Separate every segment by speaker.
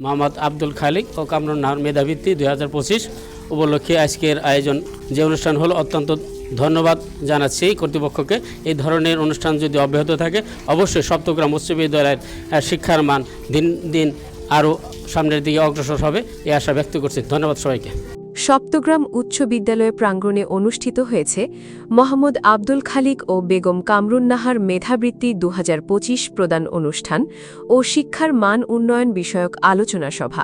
Speaker 1: মোহাম্মদ আব্দুল খালিক ও কামরুন নাহার মেধাবৃত্তি 2025 উপলক্ষে আজকের আয়োজন যে অনুষ্ঠান হলো, অত্যন্ত ধন্যবাদ জানাচ্ছি কর্তৃপক্ষকে। এই ধরনের অনুষ্ঠান যদি অব্যাহত থাকে অবশ্যই সপ্তগ্রাম উচ্চ বিদ্যালয়ের শিক্ষার মান দিন দিন আরও সামনের দিকে অগ্রসর হবে, এই আশা ব্যক্ত করছি। ধন্যবাদ সবাইকে।
Speaker 2: সপ্তগ্রাম উচ্চ বিদ্যালয় প্রাঙ্গণে অনুষ্ঠিত হয়েছে মোহাম্মদ আব্দুল খালিক ও বেগম কামরুন নাহার মেধাবৃত্তি 2025 প্রদান অনুষ্ঠান ও শিক্ষার মান উন্নয়ন বিষয়ক আলোচনা সভা।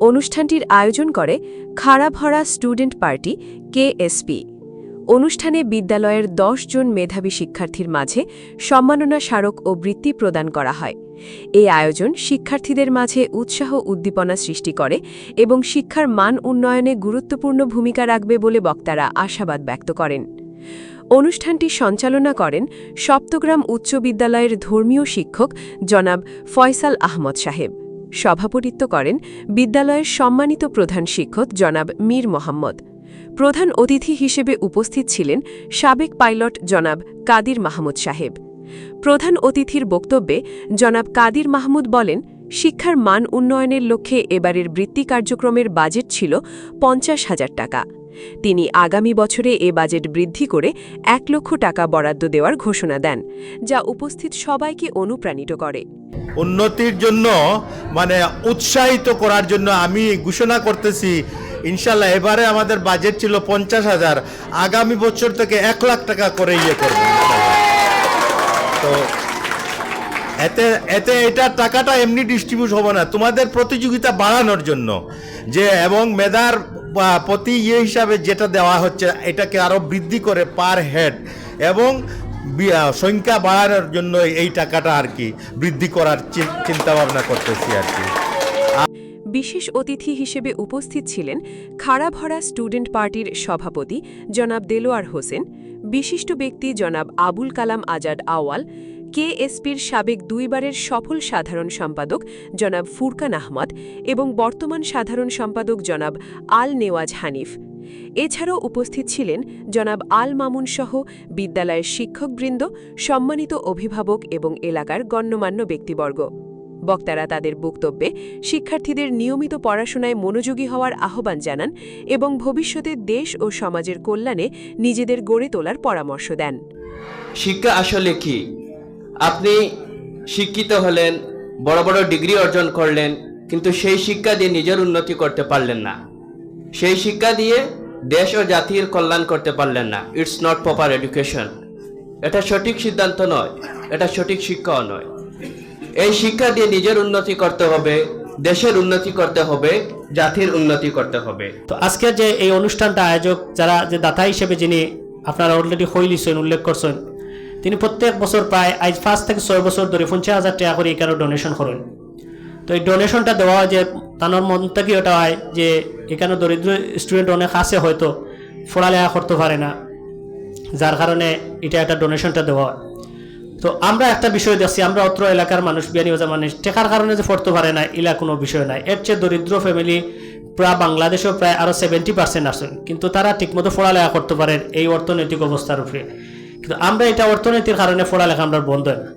Speaker 2: অনুষ্ঠানটির আয়োজন করে খাড়াভরা স্টুডেন্ট পার্টি কেএসপি। অনুষ্ঠানে বিদ্যালয়ের 10 জন মেধাবী শিক্ষার্থীর মাঝে সম্মাননা স্মারক ও বৃত্তি প্রদান করা হয়। এই আয়োজন শিক্ষার্থীদের মাঝে উৎসাহ উদ্দীপনা সৃষ্টি করে এবং শিক্ষার মান উন্নয়নে গুরুত্বপূর্ণ ভূমিকা রাখবে বলে বক্তারা আশাবাদ ব্যক্ত করেন। অনুষ্ঠানটি সঞ্চালনা করেন সপ্তগ্রাম উচ্চ বিদ্যালয়ের ধর্মীয় শিক্ষক জনাব ফয়সাল আহমদ সাহেব। সভাপতিত্ব করেন বিদ্যালয়ের সম্মানিত প্রধান শিক্ষক জনাব মীর মোহাম্মদ। প্রধান অতিথি হিসেবে উপস্থিত ছিলেন সাবেক পাইলট জনাব কাদির মাহমুদ সাহেব। প্রধান অতিথির বক্তব্যে জনাব কাদির মাহমুদ বলেন, শিক্ষার মান উন্নয়নের লক্ষ্যে এবারের বৃত্তি কার্যক্রমের বাজেট ছিল 50,000 টাকা। তিনি আগামী বছরে এ বাজেট বৃদ্ধি করে 1 লক্ষ টাকা বরাদ্দ দেওয়ার ঘোষণা দেন, যা উপস্থিত সবাইকে অনুপ্রাণিত করে।
Speaker 3: উন্নতির জন্য উৎসাহিত করার জন্য আমি ঘোষণা করতেছি, ইনশাল্লাহ এবারে আমাদের বাজেট ছিল 50,000, আগামী বছর থেকে 1 লাখ টাকা করে করব। তো এতে এটা টাকাটা এমনি ডিস্ট্রিবিউট হবে না, তোমাদের প্রতিযোগিতা বাড়ানোর জন্য এবং মেধার প্রতি হিসাবে যেটা দেওয়া হচ্ছে এটাকে আরো বৃদ্ধি করে পার হেড এবং সংখ্যা বাড়ানোর জন্য এই টাকাটা বৃদ্ধি করার চিন্তা ভাবনা করতেছি
Speaker 2: বিশেষ অতিথি হিসেবে উপস্থিত ছিলেন খাড়াভরা স্টুডেন্ট পার্টির সভাপতি জনাব দেলোয়ার হোসেন, বিশিষ্ট ব্যক্তি জনাব আবুল কালাম আজাদ আওয়াল, কেএসপির সাবেক 2 বারের সফল সাধারণ সম্পাদক জনাব ফুরকান আহমদ এবং বর্তমান সাধারণ সম্পাদক জনাব আল নেওয়াজ হানিফ। এছাড়াও উপস্থিত ছিলেন জনাব আল মামুন সহ বিদ্যালয়ের শিক্ষকবৃন্দ, সম্মানিত অভিভাবক এবং এলাকার গণ্যমান্য ব্যক্তিবর্গ। বক্তারা তাদের বক্তব্যে শিক্ষার্থীদের নিয়মিত পড়াশোনায় মনোযোগী হওয়ার আহ্বান জানান এবং ভবিষ্যতে দেশ ও সমাজের কল্যাণে নিজেদের গড়ে তোলার পরামর্শ দেন।
Speaker 4: শিক্ষা আসলে কি? আপনি শিক্ষিত হলেন, বড় বড় ডিগ্রি অর্জন করলেন, কিন্তু সেই শিক্ষা দিয়ে নিজের উন্নতি করতে পারলেন না, সেই শিক্ষা দিয়ে দেশ ও জাতির কল্যাণ করতে পারলেন না। It's not proper education. এটা সঠিক সিদ্ধান্ত নয়, এটা সঠিক শিক্ষাও নয়। এই শিক্ষা দিয়ে নিজের উন্নতি করতে হবে, দেশের উন্নতি করতে হবে, জাতির উন্নতি করতে হবে।
Speaker 5: তো আজকের যে এই অনুষ্ঠানটা আয়োজক যারা যে দাতা হিসেবে যিনি আপনারা অলরেডি হইলিছেন, উল্লেখ করছেন, তিনি প্রত্যেক বছর প্রায় আজ 5 থেকে 6 বছর ধরে 50,000 টাকা করে এখানে ডোনেশন করেন। তো এই ডোনেশনটা দেওয়া হয় যে তানোর মন থেকে ওটা হয় যে এখানে দরিদ্র স্টুডেন্ট অনেক আছে, হয়তো পড়ালেখা করতে পারে না, যার কারণে এটা একটা ডোনেশনটা দেওয়া হয়। তো আমরা একটা বিষয় দেখছি, আমরা অত্র এলাকার মানুষ, বিয়ানীবাজার মানুষ টেকার কারণে যে পড়তে পারে না এলা কোনো বিষয় নাই। এর চেয়ে দরিদ্র ফ্যামিলি প্রায় বাংলাদেশেও প্রায় আরও 70% আছেন, কিন্তু তারা ঠিকমতো পড়ালেখা করতে পারেন এই অর্থনৈতিক অবস্থার উপরে। কিন্তু আমরা এটা অর্থনীতির কারণে পড়ালেখা আমরা বন্ধ হয় না।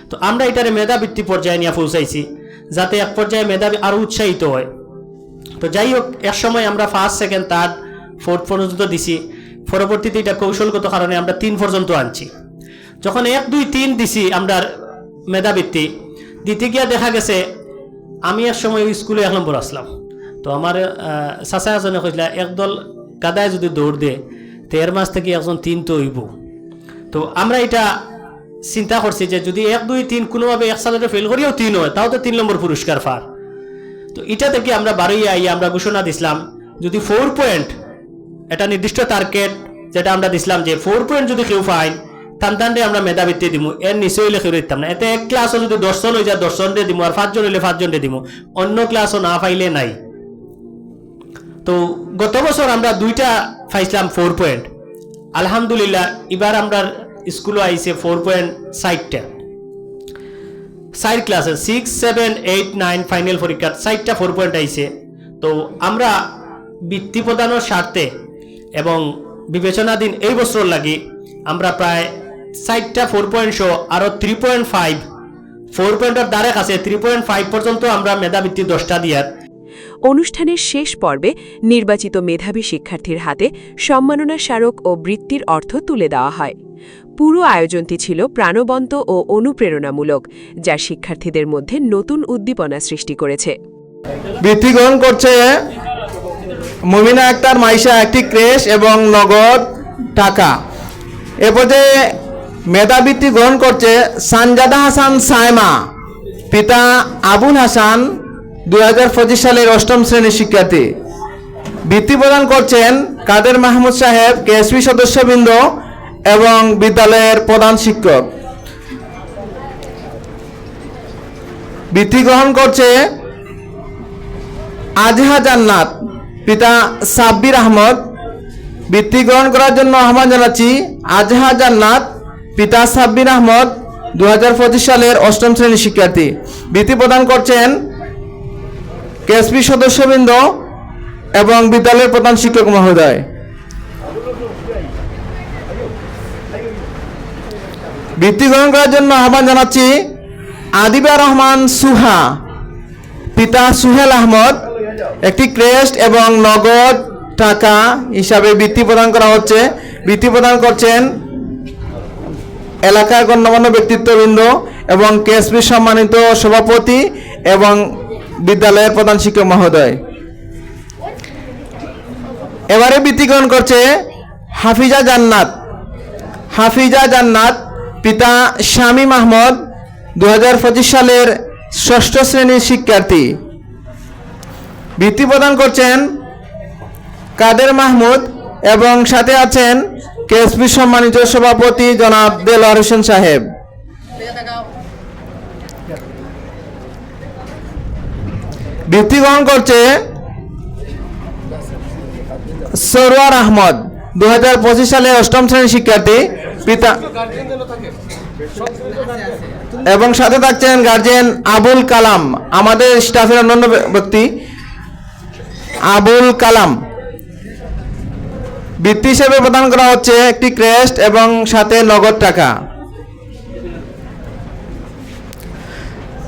Speaker 5: তো আমরা এটারে মেধাবৃত্তি পর্যায়ে নিয়ে পৌঁছাইছি, যাতে এক পর্যায়ে মেধাবী আরও উৎসাহিত হয়। তো যাই হোক, এক সময় আমরা 1st, 2nd, 3rd, 4th পর্যন্ত দিছি, পরবর্তীতে এটা কৌশলগত কারণে আমরা 3 পর্যন্ত আনছি। যখন 1, 2, 3 দিছি আমরা মেধাবৃত্তি দিতে গিয়া দেখা গেছে, আমি এক সময় স্কুলে 1 নম্বর আসলাম। তো আমার চাচা এজনে কইছিল, একদল গাদায় যদি দৌড় দে তো এর মাঝ থেকে একজন 3 তো হইব। তো আমরা এটা চিন্তা করছি যে যদি 1, 2, 3 কোনোভাবে এক সালে ফেল করিও 3 হয়, তাও তো 3 নম্বর পুরস্কার পার। তো এটা থেকে আমরা বাড়িয়ে আইয়া আমরা ঘোষণা দিছিলাম, যদি 4 পয়েন্ট, এটা নির্দিষ্ট টার্গেট যেটা আমরা দিছিলাম যে 4 পয়েন্ট যদি কেউ পায় তান্তানরে আমরা মেধাবৃত্তি দিব, এর নিচে হইলে কেউ দিতাম না। এতে এক ক্লাসও যদি 10 জন হয়ে যায় 10 জনরে দিব, আর 5 জন হইলে 5 জনরে দিব, অন্য ক্লাসও না পাইলে নাই। তো গত বছর আমরা 2টা পাইছিলাম 4 পয়েন্ট। আলহামদুলিল্লাহ এবার আমরা স্কুলে আইছে 4 পয়েন্ট 60টা, 4 ক্লাসে 6, 7, 8, 9 ফাইনাল পরীক্ষার 4টা 4 পয়েন্ট আইছে। তো আমরা বৃত্তি প্রদানের স্বার্থে এবং বিবেচনাধীন এই বছর লাগি আমরা প্রায় 4টা 4 পয়েন্ট সহ আরও 3.5 4 দ্বারে কাছে 3.5 পর্যন্ত আমরা মেধাবৃত্তি 10টা দিয়ার।
Speaker 2: অনুষ্ঠানের শেষ পর্বে নির্বাচিত মেধাবী শিক্ষার্থীর হাতে সম্মাননা স্মারক ও বৃত্তির অর্থ তুলে দেওয়া হয়। পুরো আয়োজনটি ছিল প্রাণবন্ত ও অনুপ্রেরণামূলক, যা শিক্ষার্থীদের মধ্যে নতুন উদ্দীপনা সৃষ্টি করেছে।
Speaker 6: বৃত্তি গ্রহণ করছে মুমিনা আক্তার মাইশা, একটি ক্রেশ এবং নগদ টাকা। এ পর্যায়ে মেধাবৃত্তি গ্রহণ করছে সানজাদা হাসান সায়মা, পিতা আবুল হাসান, 2025 সালের 8ম শ্রেণীর শিক্ষার্থী। বৃত্তি প্রদান করছেন কাদের মাহমুদ সাহেব, কেএসপি সদস্যবৃন্দ এবং বিদ্যালয়ের প্রধান শিক্ষক। বৃত্তি গ্রহণ করছে আজহা জান্নাত, পিতা সাব্বির আহমদ। বৃত্তি গ্রহণ করার জন্য আহ্বান জানাচ্ছি আজহা জান্নাত, পিতা সাব্বির আহমদ, 2025 সালের 8ম শ্রেণীর শিক্ষার্থী। বৃত্তি প্রদান করছেন কেএসপি সদস্যবৃন্দ এবং বিদ্যালয়ের প্রধান শিক্ষক মহোদয়। বৃত্তি গ্রহণ করার জন্য আহ্বান জানাচ্ছি আদিবা রহমান সুহা, পিতা সুহেল আহমদ। একটি ক্রেস্ট এবং নগদ টাকা হিসাবে বৃত্তি প্রদান করা হচ্ছে। বৃত্তি প্রদান করছেন এলাকার গণ্যমান্য ব্যক্তিত্ববৃন্দ এবং কেএসপি সম্মানিত সভাপতি এবং বিদ্যালয়ের প্রধান শিক্ষক মহোদয়। এবারে বৃত্তি গ্রহণ করছে হাফিজা জান্নাত। হাফিজা জান্নাত, পিতা শামীম আহমদ, 2025 সালের 6ষ্ঠ শ্রেণীর শিক্ষার্থী। বৃত্তি প্রদান করছেন কাদের মাহমুদ এবং সাথে আছেন কেএসপি সম্মানিত সভাপতি জনাব দেলোয়ার হোসেন সাহেব। বৃত্তি গ্রহণ করছে সরওয়ার আহমদ, 2025 সালে 8ম শ্রেণীর শিক্ষার্থী। পিতা এবং সাথে থাকছেন গার্জিয়ান আবুল কালাম, আমাদের স্টাফের অন্যান্য ব্যক্তি আবুল কালাম। বৃত্তি হিসেবে প্রদান করা হচ্ছে একটি ক্রেস্ট এবং সাথে নগদ টাকা।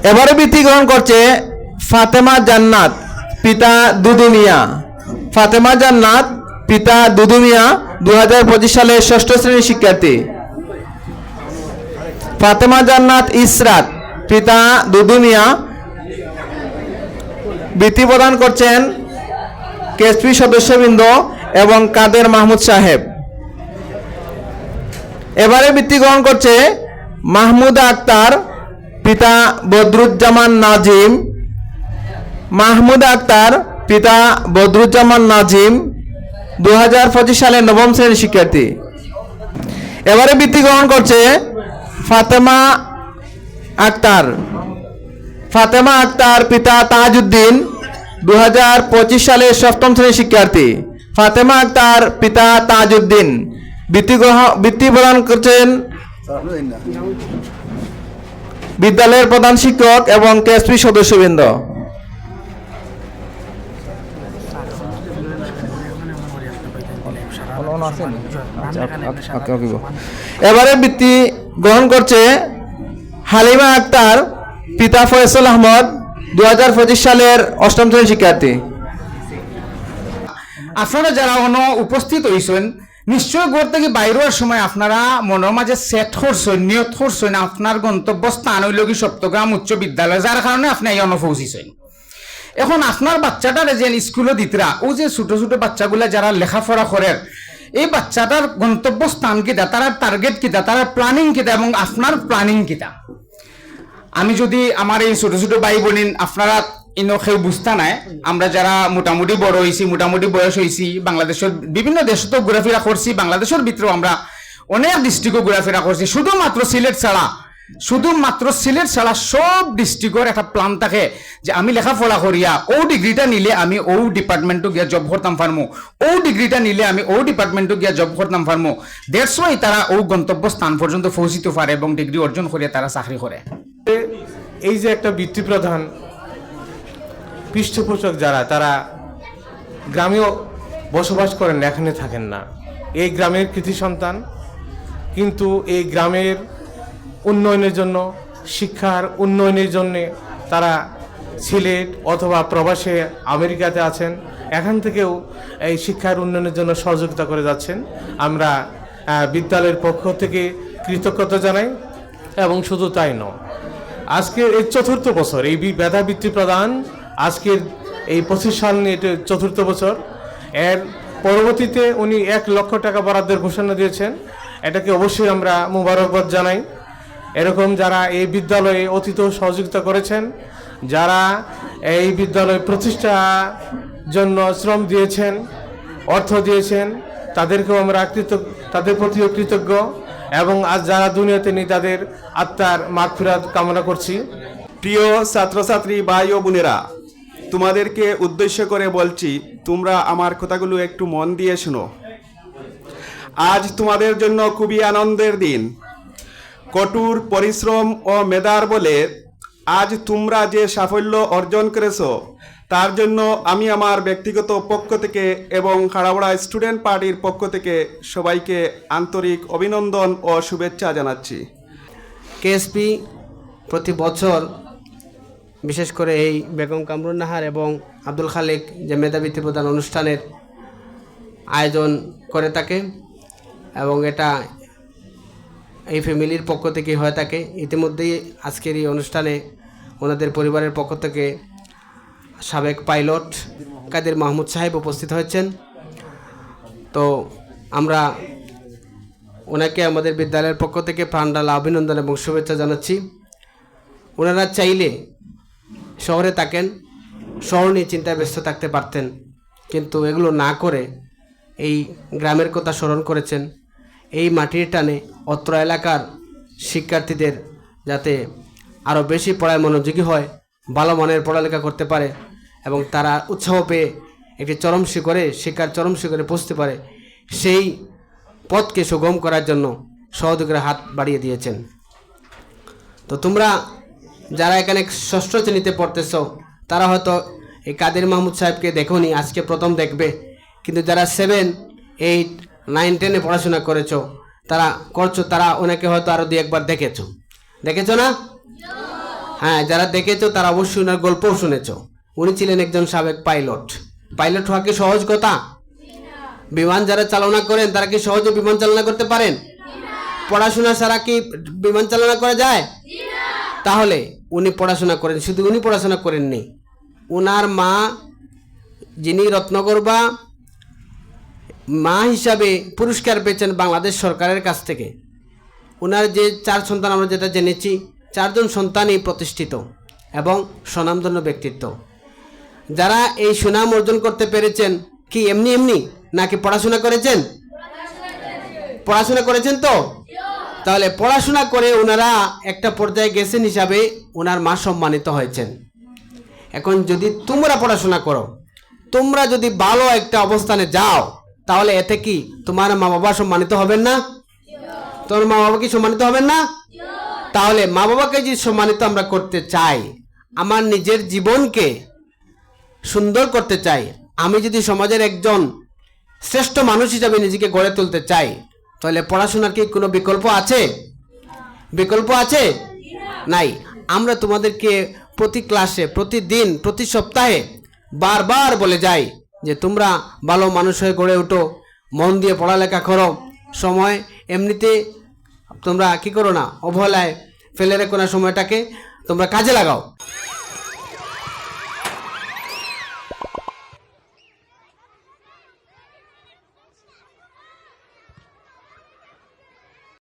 Speaker 6: এবারে বৃত্তি গ্রহণ করছে ফাতেমা জান্নাত, পিতা দুদু মিয়া। ফাতেমা জান্নাত, পিতা দুদু মিয়া, 2025 সালের 6ষ্ঠ শ্রেণীর শিক্ষার্থী। ফাতেমা জান্নাত ইসরাত, পিতা দুদু মিয়া। বৃত্তি প্রদান করছেন কেএসপি সদস্যবৃন্দ এবং কাদের মাহমুদ সাহেব। এবারে বৃত্তি গ্রহণ করছে মাহমুদা আক্তার, পিতা বদরুজ্জামান নাজিম। মাহমুদা আক্তার, পিতা বদরুজ্জামান নাজিম, 2025 সালের 9ম শ্রেণীর শিক্ষার্থী। এবারে বৃত্তি গ্রহণ করছে ফাতেমা আক্তার। ফাতেমা আক্তার, পিতা তাজউদ্দিন, 2025 সালের 7ম শ্রেণীর শিক্ষার্থী। ফাতেমা আক্তার, পিতা তাজউদ্দিন। বৃত্তি প্রদান করছেন বিদ্যালয়ের প্রধান শিক্ষক এবং কেএসপি সদস্যবৃন্দ। এবারে বৃত্তি গ্রহণ করছে হালিমা আক্তার, পিতা ফয়সাল আহমদ, 2025 সালের 8ম শ্রেণীর শিক্ষার্থী।
Speaker 7: আপনারা যারা উপস্থিত হয়েছেন নিশ্চয় ঘর থেকে বাইরের সময় আপনারা মনের মাঝে সেট করছেন, নিয়ত করছেন আপনার গন্তব্য স্থান হইল কি সপ্তগ্রাম উচ্চ বিদ্যালয়, যার কারণে আপনি এই পৌঁছিছেন। এখন আপনার বাচ্চাটারে যে স্কুলে দিতরা, ও যে ছোট ছোট বাচ্চাগুলা যারা লেখাপড়া করে, এই বাচ্চাটার গন্তব্য স্থান কিতা, তার টার্গেট কিতা, তার প্ল্যানিং কিতা এবং আপনার প্ল্যানিং কিতা। আমি যদি আমার এই ছোট ছোট ভাই বোন আপনারা কেউ বুঝতে নাই, আমরা যারা মোটামুটি বড় হয়েছি, মোটামুটি বয়স হয়েছি, বাংলাদেশের বিভিন্ন দেশে তো ঘোরাফেরা করছি, বাংলাদেশের ভিতরেও আমরা অনেক ডিস্ট্রিক্টও ঘোরাফেরা করছি। শুধুমাত্র সিলেট ছাড়া সব ডিস্ট্রিক্টের একটা প্ল্যান থাকে যে আমি লেখাপড়া করিয়া ও ডিগ্রিটা নিলে আমি ও ডিপার্টমেন্টও গিয়া জব করতাম পারমু, ও ডিগ্রিটা নিলে আমি ও ডিপার্টমেন্টও গিয়া জব করতাম পারমু। দ্যাটস ওয়াই তারা ও গন্তব্য স্থান পর্যন্ত পৌঁছিতে পারে এবং ডিগ্রি অর্জন করিয়া তারা চাকরি করে।
Speaker 8: এই যে একটা বৃত্তি প্রধান পৃষ্ঠপোষক যারা, তারা গ্রামেও বসবাস করেন, এখানে থাকেন না। এই গ্রামের কৃতি সন্তান, কিন্তু এই গ্রামের উন্নয়নের জন্য শিক্ষার উন্নয়নের জন্যে তারা সিলেট অথবা প্রবাসে আমেরিকাতে আছেন, এখান থেকেও এই শিক্ষার উন্নয়নের জন্য সহযোগিতা করে যাচ্ছেন। আমরা বিদ্যালয়ের পক্ষ থেকে কৃতজ্ঞতা জানাই। এবং শুধু তাই নয়, আজকের এই 4র্থ বছর এই মেধাবৃত্তি প্রদান, আজকের এই 25 সাল নিয়ে এটা 4র্থ বছর। এর পরবর্তীতে উনি 1 লক্ষ টাকা বরাদ্দের ঘোষণা দিয়েছেন, এটাকে অবশ্যই আমরা মোবারকবাদ জানাই। এরকম যারা এই বিদ্যালয়ে অতীত সহযোগিতা করেছেন, যারা এই বিদ্যালয় প্রতিষ্ঠার জন্য শ্রম দিয়েছেন, অর্থ দিয়েছেন, তাদেরকেও আমরা তাদের প্রতিও কৃতজ্ঞ। এবং আজ যারা দুনিয়াতে নেই তাদের আত্মার মাগফিরাত কামনা করছি।
Speaker 9: প্রিয় ছাত্রছাত্রী ভাই ও বোনেরা, তোমাদেরকে উদ্দেশ্য করে বলছি, তোমরা আমার কথাগুলো একটু মন দিয়ে শোনো। আজ তোমাদের জন্য খুবই আনন্দের দিন। কঠোর পরিশ্রম ও মেধার বলে আজ তোমরা যে সাফল্য অর্জন করেছো, তার জন্য আমি আমার ব্যক্তিগত পক্ষ থেকে এবং খাড়াবড়া স্টুডেন্ট পার্টির পক্ষ থেকে সবাইকে আন্তরিক অভিনন্দন ও শুভেচ্ছা জানাচ্ছি।
Speaker 10: কেএসপি প্রতি বছর বিশেষ করে এই বেগম কামরুন নাহার এবং আব্দুল খালেক যে মেধাবৃত্তি প্রদান অনুষ্ঠানের আয়োজন করে থাকে এবং এটা এই ফ্যামিলির পক্ষ থেকে হয়ে থাকে। ইতিমধ্যেই আজকের এই অনুষ্ঠানে ওনাদের পরিবারের পক্ষ থেকে সাবেক পাইলট কাদের মাহমুদ সাহেব উপস্থিত হয়েছেন। তো আমরা ওনাকে আমাদের বিদ্যালয়ের পক্ষ থেকে প্রাণঢালা অভিনন্দন এবং শুভেচ্ছা জানাচ্ছি। ওনারা চাইলে শহরে থাকেন, শহর নিয়ে চিন্তায় ব্যস্ত থাকতে পারতেন, কিন্তু এগুলো না করে এই গ্রামের কথা স্মরণ করেছেন। এই মাটির টানে অত্র এলাকার শিক্ষার্থীদের যাতে আরও বেশি পড়ায় মনোযোগী হয়, ভালো মানের পড়ালেখা করতে পারে এবং তারা উৎসাহ পেয়ে একটি চরম শিখরে শিক্ষার চরম শিখরে পৌঁছতে পারে, সেই পথকে সুগম করার জন্য সহযোগীরা হাত বাড়িয়ে দিয়েছেন। তো তোমরা যারা এখানে 6ষ্ঠ শ্রেণীতে পড়তেছ, তারা হয়তো এই কাদের মাহমুদ সাহেবকে দেখোনি, আজকে প্রথম দেখবে। কিন্তু যারা 7, 8, 9, 10-এ পড়াশোনা করছো, তারা ওনাকে হয়তো আরও 2-1বার দেখেছো না? হ্যাঁ, যারা দেখেছো তারা অবশ্যই ওনার গল্পও শুনেছ। উনি ছিলেন একজন সাবেক পাইলট হওয়া কি সহজ কথা? বিমান যারা চালনা করেন তারা কি সহজে বিমান চালনা করতে পারেন? পড়াশোনা ছাড়া কি বিমান চালনা করা যায়? তাহলে উনি পড়াশোনা করেন। শুধু উনি পড়াশোনা করেননি, ওনার মা যিনি রত্নগর্ভা মা হিসাবে পুরস্কার পেয়েছেন বাংলাদেশ সরকারের কাছ থেকে। ওনার যে 4 সন্তান আমরা যেটা জেনেছি, 4 জন সন্তানই প্রতিষ্ঠিত এবং স্বনামধন্য ব্যক্তিত্ব। যারা এই সুনাম অর্জন করতে পেরেছেন কি এমনি নাকি পড়াশোনা করেছেন? পড়াশোনা করেছেন তো? তাহলে পড়াশোনা করে ওনারা একটা পর্যায়ে গেছেন হিসাবে ওনার মা সম্মানিত হয়েছেন। এখন যদি তোমরা পড়াশোনা করো, তোমরা যদি ভালো একটা অবস্থানে যাও, তাহলে এতে কি তোমার মা বাবা সম্মানিত হবেন না? তোমার মা বাবা কি সম্মানিত হবেন না? তাহলে মা বাবাকে যদি সম্মানিত আমরা করতে চাই, আমার নিজের জীবনকে সুন্দর করতে চাই, আমি যদি সমাজের একজন শ্রেষ্ঠ মানুষ হিসাবে নিজেকে গড়ে তুলতে চাই, তাহলে পড়াশোনার কি কোনো বিকল্প আছে? বিকল্প আছে? নাই। আমরা তোমাদেরকে প্রতি ক্লাসে, প্রতিদিন, প্রতি সপ্তাহে বারবার বলে যাই যে তোমরা ভালো মানুষ হয়ে গড়ে ওঠো, মন দিয়ে পড়ালেখা করো, সময় এমনিতে তোমরা কি করো না, অবহেলায় ফেলে রেখো না, সময়টাকে তোমরা কাজে লাগাও।